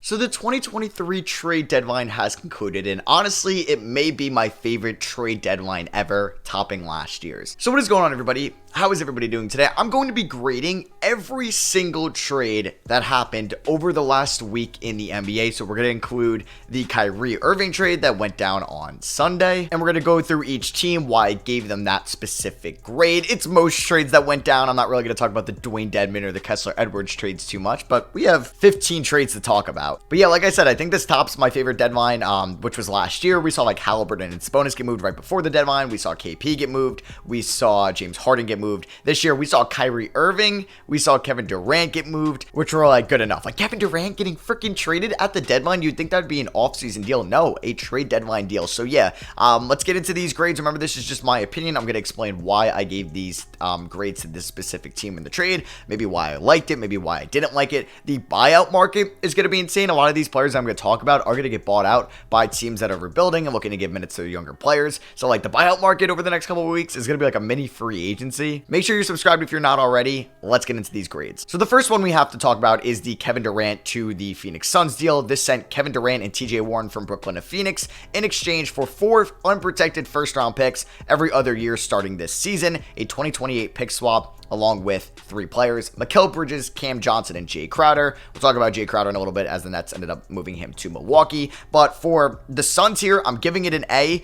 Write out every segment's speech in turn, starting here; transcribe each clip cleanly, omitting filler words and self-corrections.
So the 2023 trade deadline has concluded, and honestly, it may be my favorite trade deadline ever, topping last year's. So what is going on, everybody? How is everybody doing today? I'm going to be grading every single trade that happened over the last week in the NBA. So we're going to include the Kyrie Irving trade that went down on Sunday, and we're going to go through each team, why I gave them that specific grade. It's most trades that went down. I'm not really going to talk about the Dwayne Dedmon or the Kessler Edwards trades too much, but we have 15 trades to talk about. But yeah, like I said, I think this tops my favorite deadline, which was last year. We saw like Halliburton and Sabonis get moved right before the deadline. We saw KP get moved. We saw James Harden get moved. This year, we saw Kyrie Irving. We saw Kevin Durant get moved, which were like good enough. Like Kevin Durant getting freaking traded at the deadline. You'd think that would be an offseason deal. No, a trade deadline deal. So yeah, let's get into these grades. Remember, this is just my opinion. I'm going to explain why I gave these grades to this specific team in the trade. Maybe why I liked it. Maybe why I didn't like it. The buyout market is going to be insane. A lot of these players I'm going to talk about are going to get bought out by teams that are rebuilding and looking to give minutes to their younger players. So like the buyout market over the next couple of weeks is going to be like a mini free agency. Make sure you're subscribed if you're not already. Let's get into these grades. So the first one we have to talk about is the Kevin Durant to the Phoenix Suns deal. This sent Kevin Durant and TJ Warren from Brooklyn to Phoenix in exchange for 4 unprotected first-round picks every other year starting this season, a 2028 pick swap, along with 3 players, Mikal Bridges, Cam Johnson, and Jay Crowder. We'll talk about Jay Crowder in a little bit as the Nets ended up moving him to Milwaukee. But for the Suns here, I'm giving it an A.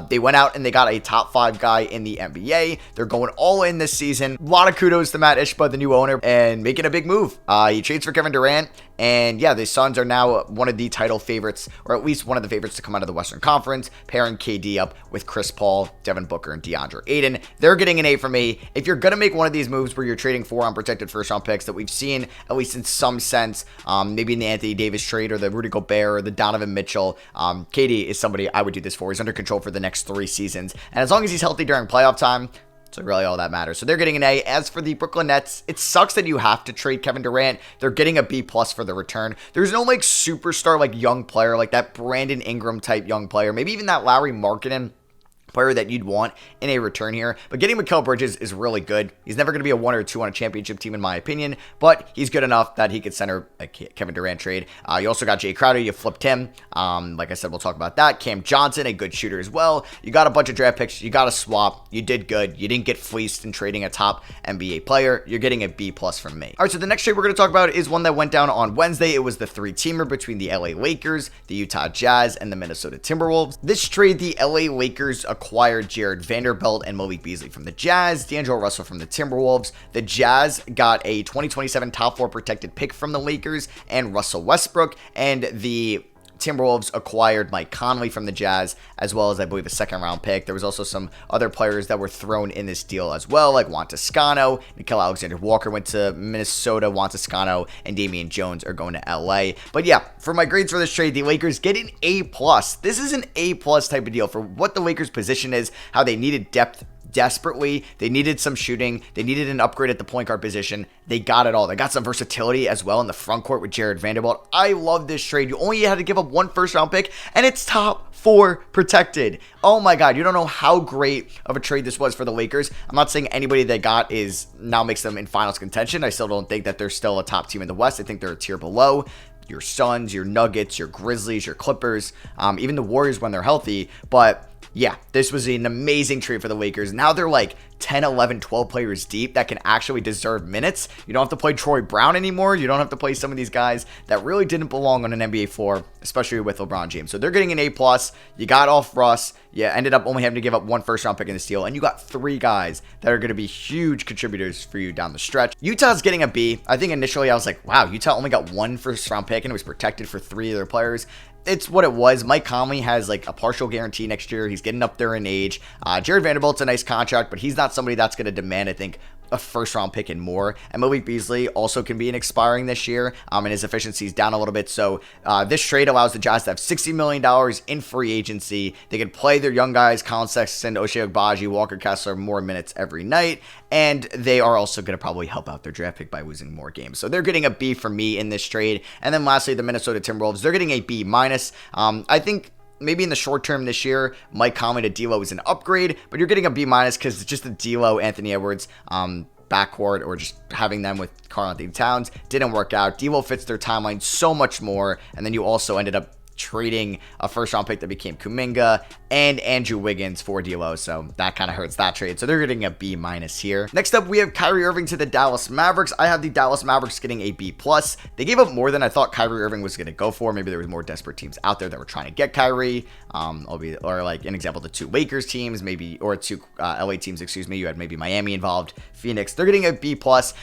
They went out and they got a top 5 guy in the NBA. They're going all in this season. A lot of kudos to Matt Ishbia, the new owner, and making a big move. He trades for Kevin Durant. And yeah, the Suns are now one of the title favorites, or at least one of the favorites to come out of the Western Conference, pairing KD up with Chris Paul, Devin Booker, and DeAndre Ayton. They're getting an A from me. If you're going to make one of these moves where you're trading 4 unprotected first-round picks that we've seen, at least in some sense, maybe in the Anthony Davis trade or the Rudy Gobert or the Donovan Mitchell, KD is somebody I would do this for. He's under control for the next 3 seasons. And as long as he's healthy during playoff time, so really all that matters. So they're getting an A. As for the Brooklyn Nets, it sucks that you have to trade Kevin Durant. They're getting a B+ for the return. There's no like superstar like young player like that Brandon Ingram type young player. Maybe even that Lauri Markkanen player that you'd want in a return here. But getting Mikal Bridges is really good. He's never going to be a 1 or 2 on a championship team in my opinion, but he's good enough that he could center a Kevin Durant trade. You also got Jay Crowder. You flipped him. Like I said, we'll talk about that. Cam Johnson, a good shooter as well. You got a bunch of draft picks. You got a swap. You did good. You didn't get fleeced in trading a top NBA player. You're getting a B+ from me. All right, so the next trade we're going to talk about is one that went down on Wednesday. It was the 3-teamer between the LA Lakers, the Utah Jazz, and the Minnesota Timberwolves. This trade, the LA Lakers acquired Jared Vanderbilt and Malik Beasley from the Jazz, D'Angelo Russell from the Timberwolves. The Jazz got a 2027 top 4 protected pick from the Lakers and Russell Westbrook, and the Timberwolves acquired Mike Conley from the Jazz, as well as, I believe, a 2nd-round pick. There was also some other players that were thrown in this deal as well, like Juan Toscano. Nickeil Alexander-Walker went to Minnesota. Juan Toscano and Damian Jones are going to LA. But yeah, for my grades for this trade, the Lakers get an A+. This is an A+ type of deal for what the Lakers' position is, how they needed depth desperately. They needed some shooting. They needed an upgrade at the point guard position. They got it all. They got some versatility as well in the front court with Jared Vanderbilt. I love this trade. You only had to give up 1 first-round pick, and it's top 4 protected. Oh my God, you don't know how great of a trade this was for the Lakers. I'm not saying anybody they got is now makes them in finals contention. I still don't think that they're still a top team in the West. I think they're a tier below your Suns, your Nuggets, your Grizzlies, your Clippers, even the Warriors when they're healthy. But yeah, this was an amazing trade for the Lakers. Now they're like 10, 11, 12 players deep that can actually deserve minutes. You don't have to play Troy Brown anymore. You don't have to play some of these guys that really didn't belong on an NBA floor, especially with LeBron James. So they're getting an A+. You got off Russ. You ended up only having to give up 1 first-round pick in this deal, and you got 3 guys that are going to be huge contributors for you down the stretch. Utah's getting a B. I think initially I was like, wow, Utah only got 1 first-round pick, and it was protected for 3 of their players. It's what it was. Mike Conley has like a partial guarantee next year. He's getting up there in age. Jared Vanderbilt's a nice contract, but he's not somebody that's going to demand, I think, a first-round pick and more. And Malik Beasley also can be an expiring this year, and his efficiency's down a little bit. So this trade allows the Jazz to have $60 million in free agency. They can play their young guys, Colin Sexton, Ochai Agbaji, Walker Kessler, more minutes every night. And they are also going to probably help out their draft pick by losing more games. So they're getting a B from me in this trade. And then lastly, the Minnesota Timberwolves, they're getting a B-. I think maybe in the short term this year, Mike Conley to D'Lo is an upgrade, but you're getting a B- because it's just the D'Lo, Anthony Edwards, backcourt or just having them with Karl-Anthony Towns. Didn't work out. D'Lo fits their timeline so much more. And then you also ended up trading a first round pick that became Kuminga and Andrew Wiggins for D'Lo, so that kind of hurts that trade. So they're getting a B- here. Next up, we have Kyrie Irving to the Dallas Mavericks. I have the Dallas Mavericks getting a B+. They gave up more than I thought Kyrie Irving was going to go for. Maybe there was more desperate teams out there that were trying to get Kyrie. Or like an example, the 2 Lakers teams, maybe, or 2 LA teams, excuse me. You had maybe Miami involved, Phoenix. They're getting a B+.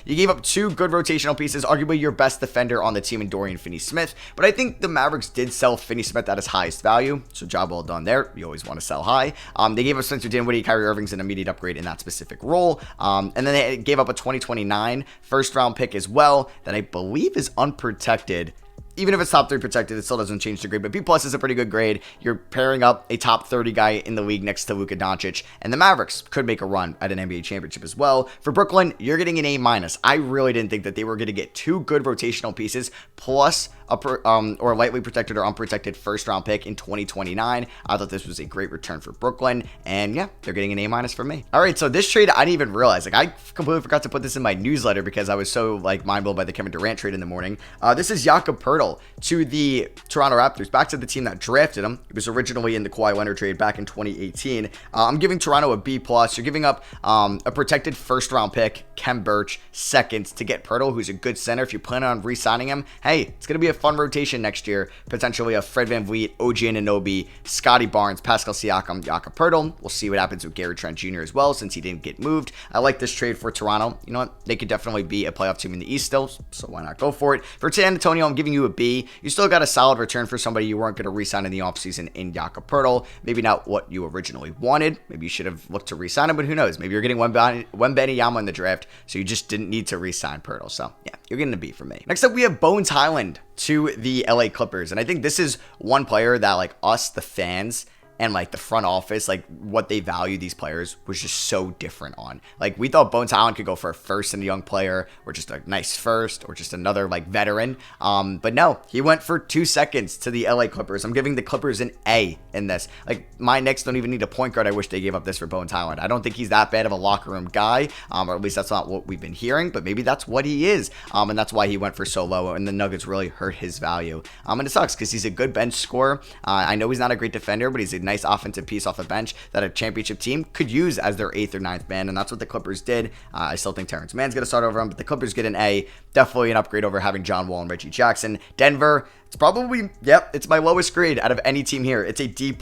You gave up 2 good rotational pieces, arguably your best defender on the team in Dorian Finney-Smith, but I think the Mavericks did sell Finney-Smith at his highest value, so job well done there. You always want to sell high. They gave up Spencer Dinwiddie. Kyrie Irving's an immediate upgrade in that specific role, and then they gave up a 2029 first round pick as well that I believe is unprotected. Even if it's top 3 protected, it still doesn't change the grade, but B+ is a pretty good grade. You're pairing up a top 30 guy in the league next to Luka Doncic, and the Mavericks could make a run at an NBA championship as well. For Brooklyn, you're getting an A-. I really didn't think that they were going to get 2 good rotational pieces plus or lightly protected or unprotected first round pick in 2029. I thought this was a great return for Brooklyn, and yeah, they're getting an A- for me. All right, so this trade I didn't even realize. Like, I completely forgot to put this in my newsletter because I was so mind blown by the Kevin Durant trade in the morning. This is Jakob Poeltl to the Toronto Raptors, back to the team that drafted him. He was originally in the Kawhi Leonard trade back in 2018. I'm giving Toronto a B+. You're giving up a protected first round pick, Kem Birch, seconds to get Poeltl, who's a good center. If you plan on re-signing him, hey, it's going to be a fun rotation next year. Potentially a Fred VanVleet, OG Anunoby, Scotty Barnes, Pascal Siakam, Jakob Poeltl. We'll see what happens with Gary Trent Jr. as well, since he didn't get moved. I like this trade for Toronto. You know what? They could definitely be a playoff team in the East still, so why not go for it? For San Antonio, I'm giving you a B. You still got a solid return for somebody you weren't going to re-sign in the offseason in Jakob Poeltl. Maybe not what you originally wanted. Maybe you should have looked to re-sign him, but who knows? Maybe you're getting Wembanyama in the draft, so you just didn't need to re-sign Poeltl. So yeah, you're getting a B for me. Next up, we have Bones Highland to the LA Clippers. And I think this is one player that, like, us, the fans, and like the front office, like what they value these players was just so different on. Like, we thought Bones Highland could go for a first and a young player, or just a nice first, or just another like veteran. But no, he went for 2 seconds to the LA Clippers. I'm giving the Clippers an A in this. Like, my Knicks don't even need a point guard. I wish they gave up this for Bones Highland. I don't think he's that bad of a locker room guy, or at least that's not what we've been hearing, but maybe that's what he is. And that's why he went for so low, and the Nuggets really hurt his value. And it sucks because he's a good bench scorer. I know he's not a great defender, but he's a nice offensive piece off the bench that a championship team could use as their 8th or 9th man, and that's what the Clippers did. I still think Terrence Mann's going to start over him, but the Clippers get an A. Definitely an upgrade over having John Wall and Reggie Jackson. Denver, it's probably, it's my lowest grade out of any team here. It's a D+.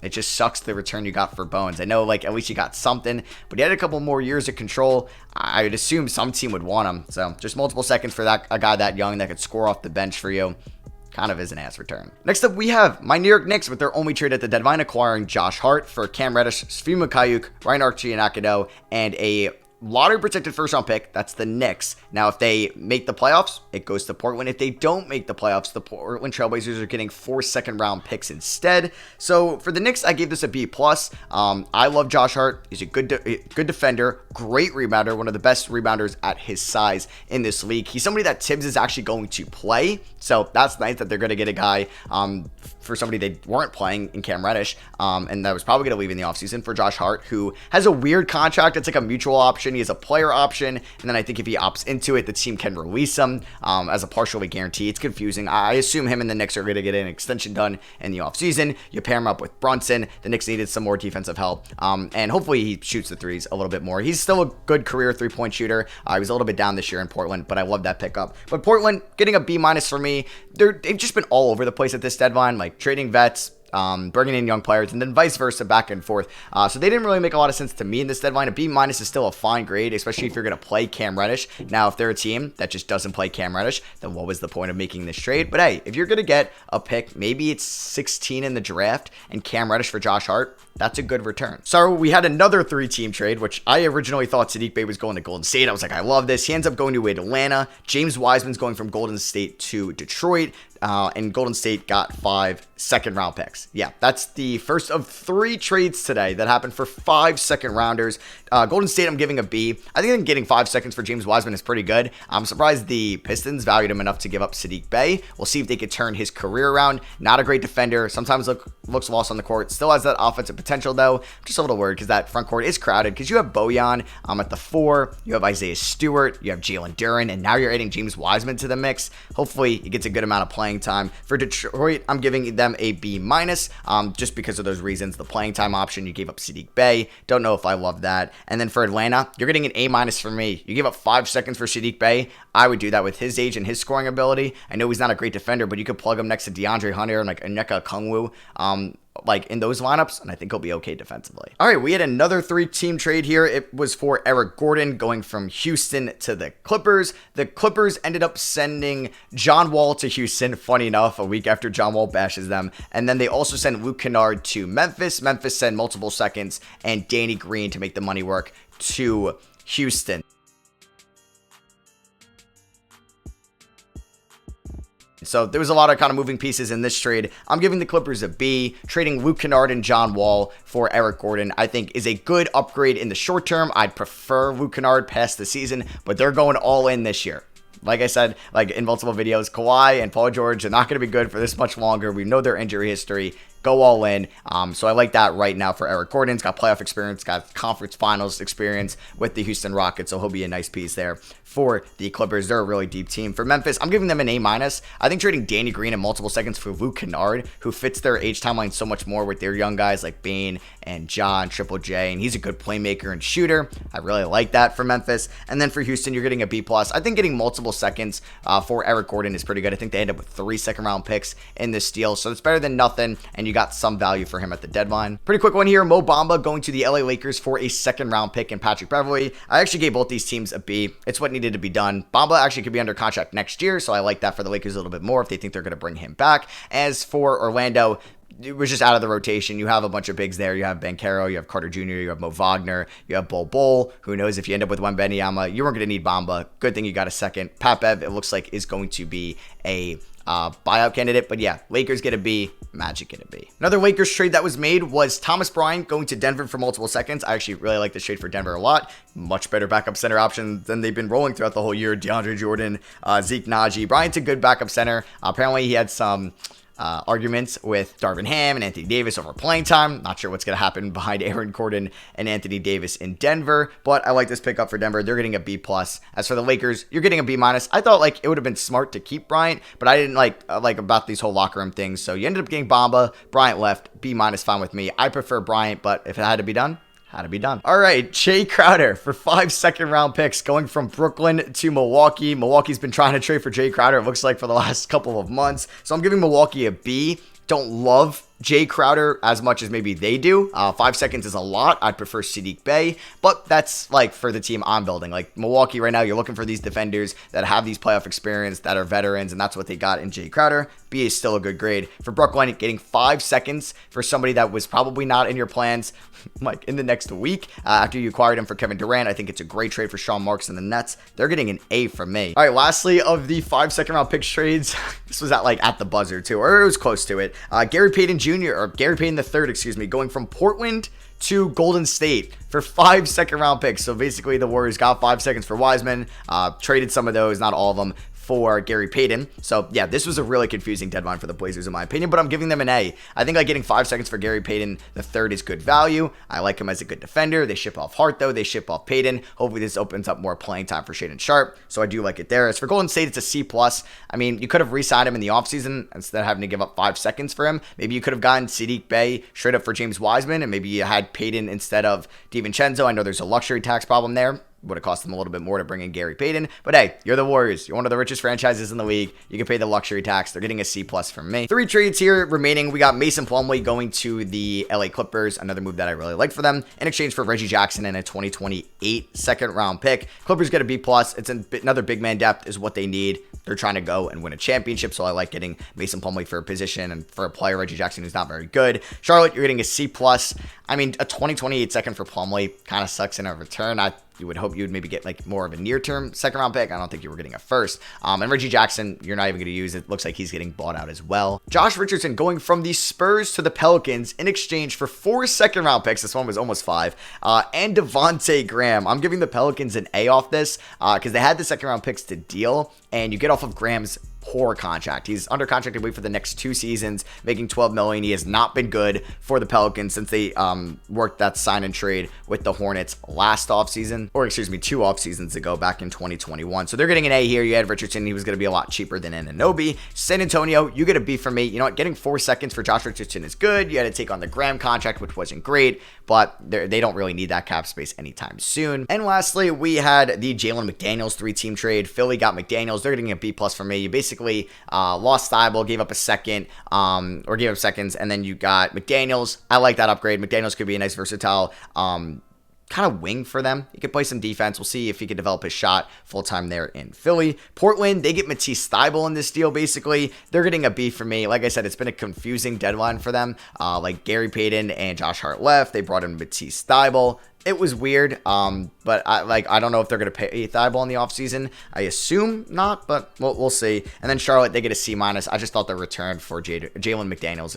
It just sucks the return you got for Bones. I know, like, at least you got something, but he had a couple more years of control. I would assume some team would want him, so just multiple seconds for a guy that young that could score off the bench for you. Kind of is an ass return. Next up, we have my New York Knicks with their only trade at the deadline, acquiring Josh Hart for Cam Reddish, Svi Mikhailiuk, Ryan Arcidiakono, and a lottery protected first round pick. That's the Knicks. Now, if they make the playoffs, it goes to Portland. If they don't make the playoffs, the Portland Trailblazers are getting 4 second round picks instead. So for the Knicks, I gave this a B+. I love Josh Hart. He's a good defender, great rebounder, one of the best rebounders at his size in this league. He's somebody that Tibbs is actually going to play. So that's nice that they're going to get a guy for somebody they weren't playing in Cam Reddish. And that was probably going to leave in the offseason for Josh Hart, who has a weird contract. It's like a mutual option. He has a player option. And then I think if he opts into it, the team can release him as a partially guarantee. It's confusing. I assume him and the Knicks are going to get an extension done in the offseason. You pair him up with Brunson. The Knicks needed some more defensive help. And hopefully he shoots the threes a little bit more. He's still a good career 3-point shooter. He was a little bit down this year in Portland, but I love that pickup. But Portland getting a B- for me. They've just been all over the place at this deadline, like trading vets, bringing in young players, and then vice versa, back and forth. So they didn't really make a lot of sense to me in this deadline. A B- is still a fine grade, especially if you're going to play Cam Reddish. Now, if they're a team that just doesn't play Cam Reddish, then what was the point of making this trade? But hey, if you're going to get a pick, maybe it's 16 in the draft, and Cam Reddish for Josh Hart, that's a good return. So we had another 3-team trade, which I originally thought Saddiq Bey was going to Golden State. I was like, I love this. He ends up going to Atlanta. James Wiseman's going from Golden State to Detroit. and Golden State got 5 second-round picks. Yeah, that's the first of 3 trades today that happened for 5 second-rounders. Golden State, I'm giving a B. I think getting 5 seconds for James Wiseman is pretty good. I'm surprised the Pistons valued him enough to give up Saddiq Bey. We'll see if they could turn his career around. Not a great defender. Sometimes looks lost on the court. Still has that offensive potential, though. I'm just a little worried because that front court is crowded because you have Bojan at the 4. You have Isaiah Stewart. You have Jalen Durant. And now you're adding James Wiseman to the mix. Hopefully, he gets a good amount of playing time. For Detroit, I'm giving them a B-, just because of those reasons. The playing time option, you gave up Saddiq Bey. Don't know if I love that. And then for Atlanta, you're getting an A- for me. You gave up 5 seconds for Saddiq Bey. I would do that with his age and his scoring ability. I know he's not a great defender, but you could plug him next to DeAndre Hunter and like Onyeka Okongwu, like in those lineups, and I think he'll be okay defensively. All right, we had another 3-team trade here. It was for Eric Gordon going from Houston to the Clippers. The Clippers ended up sending John Wall to Houston, funny enough, a week after John Wall bashes them. And then they also sent Luke Kennard to Memphis. Memphis sent multiple seconds and Danny Green to make the money work to Houston. So there was a lot of kind of moving pieces in this trade. I'm giving the Clippers a B. Trading Luke Kennard and John Wall for Eric Gordon, I think, is a good upgrade in the short term. I'd prefer Luke Kennard past the season, but they're going all in this year. Like I said, like in multiple videos, Kawhi and Paul George are not going to be good for this much longer. We know their injury history. Go all in. So I like that right now for Eric Gordon. He's got playoff experience, got conference finals experience with the Houston Rockets, so he'll be a nice piece there for the Clippers. They're a really deep team. For Memphis, I'm giving them an A-. I think trading Danny Green in multiple seconds for Luke Kennard, who fits their age timeline so much more with their young guys like Bane and John, Triple J, and he's a good playmaker and shooter. I really like that for Memphis. And then for Houston, you're getting a B+. I think getting multiple seconds for Eric Gordon is pretty good. I think they end up with 3 second-round picks in this deal, so it's better than nothing, and you got some value for him at the deadline. Pretty quick one here. Mo Bamba going to the LA Lakers for a second-round pick and Patrick Beverley. I actually gave both these teams a B. It's what needed to be done. Bamba actually could be under contract next year, so I like that for the Lakers a little bit more if they think they're going to bring him back. As for Orlando, it was just out of the rotation. You have a bunch of bigs there. You have Banchero, you have Carter Jr., you have Mo Wagner, you have Bol. Who knows if you end up with Wembanyama, you weren't going to need Bamba. Good thing you got a second. Pat Bev, it looks like, is going to be a buyout candidate. But yeah, Lakers get a B, Magic get a B. Another Lakers trade that was made was Thomas Bryant going to Denver for multiple seconds. I actually really like this trade for Denver a lot. Much better backup center option than they've been rolling throughout the whole year. DeAndre Jordan, Zeke Naji. Bryant's a good backup center. Apparently he had some arguments with Darvin Ham and Anthony Davis over playing time. Not sure what's going to happen behind Aaron Gordon and Anthony Davis in Denver, but I like this pickup for Denver. They're getting a B+. As for the Lakers, you're getting a B-. I thought like it would have been smart to keep Bryant, but I didn't like about these whole locker room things. So you ended up getting Bamba. Bryant left. B- fine with me. I prefer Bryant, but if it had to be done, had to be done. All right, Jay Crowder for 5 second-round picks going from Brooklyn to Milwaukee. Milwaukee's been trying to trade for Jay Crowder, it looks like, for the last couple of months. So I'm giving Milwaukee a B. Don't love Jay Crowder as much as maybe they do. 5 seconds is a lot. I'd prefer Saddiq Bey, but that's like for the team I'm building. Like Milwaukee right now, you're looking for these defenders that have these playoff experience, that are veterans, and that's what they got in Jay Crowder. B is still a good grade. For Brooklyn, getting 5 seconds for somebody that was probably not in your plans like in the next week after you acquired him for Kevin Durant. I think it's a great trade for Sean Marks and the Nets. They're getting an A from me. All right, lastly of the 5 second-round picks trades, this was at the buzzer too, or it was close to it. Gary Payton Jr., or Gary Payton III, excuse me, going from Portland to Golden State for 5 second-round picks. So basically the Warriors got 5 seconds for Wiseman, traded some of those, not all of them, for Gary Payton. So yeah, this was a really confusing deadline for the Blazers in my opinion, but I'm giving them an A. I think like getting 5 seconds for Gary Payton III is good value. I like him as a good defender. They ship off Hart though. They ship off Payton. Hopefully this opens up more playing time for Shaedon Sharpe. So I do like it there. As for Golden State, it's a C+. I mean, you could have re-signed him in the offseason instead of having to give up 5 seconds for him. Maybe you could have gotten Saddiq Bey straight up for James Wiseman, and maybe you had Payton instead of DiVincenzo. I know there's a luxury tax problem there. Would have cost them a little bit more to bring in Gary Payton. But hey, you're the Warriors. You're one of the richest franchises in the league. You can pay the luxury tax. They're getting a C+ from me. 3 trades here remaining. We got Mason Plumley going to the LA Clippers. Another move that I really like for them. In exchange for Reggie Jackson and a 2028 second-round pick. Clippers get a B+. It's another big man depth is what they need. They're trying to go and win a championship, so I like getting Mason Plumlee for a position and for a player, Reggie Jackson, who's not very good. Charlotte, you're getting a C+. I mean, a 2028 second for Plumlee kind of sucks in a return. I you would hope you would maybe get like more of a near-term second-round pick. I don't think you were getting a first. And Reggie Jackson, you're not even going to use. It looks like he's getting bought out as well. Josh Richardson going from the Spurs to the Pelicans in exchange for 4 second-round picks. This one was almost 5. And Devontae Graham. I'm giving the Pelicans an A off this because they had the second-round picks to deal, and you get off of Graham's poor contract. He's under contract, I believe, for the next 2 seasons, making $12 million. He has not been good for the Pelicans since they worked that sign and trade with the Hornets last offseason, or excuse me, 2 off seasons ago, back in 2021. So they're getting an A here. You had Richardson. He was going to be a lot cheaper than Anunoby. San Antonio, you get a B from me. You know what? Getting 4 seconds for Josh Richardson is good. You had to take on the Graham contract, which wasn't great, but they don't really need that cap space anytime soon. And lastly, we had the Jalen McDaniels 3-team trade. Philly got McDaniels. They're getting a B+ from me. You basically lost Thibault, gave up a second, or gave up seconds, and then you got McDaniels. I like that upgrade. McDaniels could be a nice versatile kind of wing for them. He could play some defense. We'll see if he could develop his shot full-time there in Philly. Portland, they get Matisse Thybulle in this deal, basically. They're getting a B for me. Like I said, it's been a confusing deadline for them. Like Gary Payton and Josh Hart left. They brought in Matisse Thybulle. It was weird, but I don't know if they're going to pay Thibault in the offseason. I assume not, but we'll see. And then Charlotte, they get a C-. I just thought the return for Jalen McDaniels,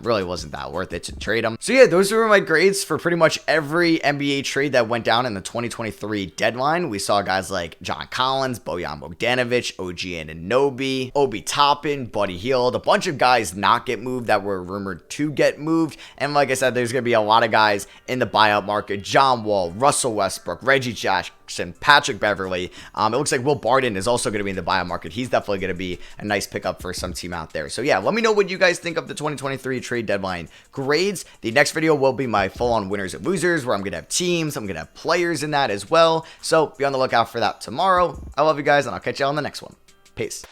really wasn't that worth it to trade him. So yeah, those were my grades for pretty much every NBA trade that went down in the 2023 deadline. We saw guys like John Collins, Bojan Bogdanovic, OG Anunoby, Obi Toppin, Buddy Hield, a bunch of guys not get moved that were rumored to get moved. And like I said, there's going to be a lot of guys in the buyout market. John Wall, Russell Westbrook, Reggie Jackson, Patrick Beverley. It looks like Will Barton is also going to be in the buyout market. He's definitely going to be a nice pickup for some team out there. So yeah, let me know what you guys think of the 2023 trade deadline grades. The next video will be my full-on winners and losers, where I'm going to have teams, I'm going to have players in that as well. So be on the lookout for that tomorrow. I love you guys, and I'll catch you on the next one. Peace.